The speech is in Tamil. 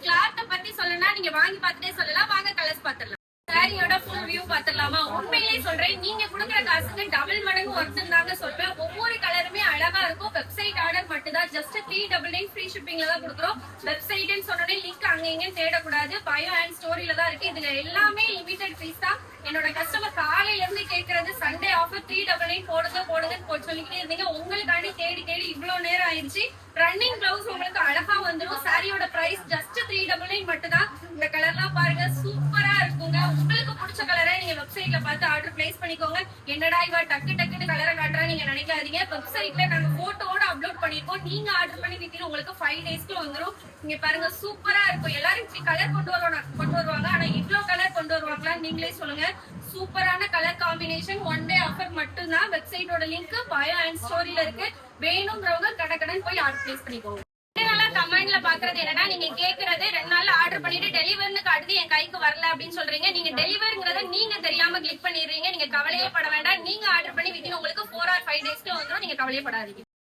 கிளாத் பத்தி சொல்லணும்னா நீங்க வாங்கி பார்த்துட்டே சொல்லலாம். வாங்க கலர்ஸ் பார்த்துடலாம். சாரியோட ஃபுல் வியூ பார்த்துடலாமா? உண்மையிலேயே சொல்றேன், நீங்க கொடுக்குற காசுக்கு டபுள் மடங்கு ஒர்த்து தாங்க சொல்றேன். ஒவ்வொரு கலருமே அழகா இருக்கும். வெப்சைட் ஆர்டர் மட்டும் தான். ஜஸ்ட் 399 ஃப்ரீ ஷிப்பிங்ல தான் கொடுக்குறோம். வெப்சைட்னு சொன்னோடனே லிங்க் அங்க இங்க தேடக்கூடாது. பயோ அண்ட் ஸ்டோரியில தான் இருக்கு. இதுல எல்லாமே லிமிடெட் பீஸ் தான். என்னோட கஸ்டமர் காலையில இருந்து கேட்கறது சண்டே ஆஃபர் 399 போடுங்கன்னு சொல்லிக்கிட்டே இருந்தீங்க. உங்களுக்காண்டி தேடி தேடி இவ்வளவு நேரம் ஆயிடுச்சு. ரன்னிங் பிளவுஸ் உங்களுக்கு அழகா வந்துடும். சாரியோட பிரைஸ் ஜஸ்ட் 399 மட்டும் தான். இந்த கலர்லாம் பாருங்க, சூப்பரா இருக்குங்க. உங்களுக்கு பிடிச்ச கலரை நீங்க வெப்சைட்ல பார்த்து ஆர்டர் பிளேஸ் பண்ணிக்கோங்க. என்னடா இவ டக்குன்னு கலரை காட்டுறா நீங்க நினைக்காதீங்க. வெப்சைட்ல நாங்க போட்டோட அப்லோட் பண்ணிருக்கோம். நீங்க ஆர்டர் பண்ணி வித்தீங்க உங்களுக்கு 5 டேஸ்க்கு வந்துடும். இங்க பாருங்க, சூப்பரா இருக்கும். எல்லாரும் இப்படி கலர் கொண்டு வருவாங்க. ஆனா இவ்ளோ கலர் கொண்டு வருவாங்களா நீங்களே சொல்லுங்க. சூப்பரான கலர் காம்பினேஷன். 1 டே ஆஃபர் மட்டும் தான். வெப்சைட்டோட லிங்க் பயோ அண்ட் ஸ்டோரியில இருக்கு. வேணும்ன்றவங்க கடகடன் போய் ஆர்டர் பிளேஸ் பண்ணிக்கோங்க. கமெண்ட்ல பாக்குறது என்னன்னா, நீங்க கேக்குறது 2 நாள்ல ஆர்டர் பண்ணிட்டு டெலிவரின்னு காட்டுது, என் கைக்கு வரல அப்படின்னு சொல்றீங்க. நீங்க டெலிவரிங்கிறத நீங்க தெரியாம கிளிக் பண்ணிடுறீங்க. நீங்க கவலையே பட வேண்டாம். நீங்க ஆர்டர் பண்ணி வித்தின் உங்களுக்கு 4 or 5 டேஸ்க்கு வந்துடும். நீங்க கவலையே படாதீங்க.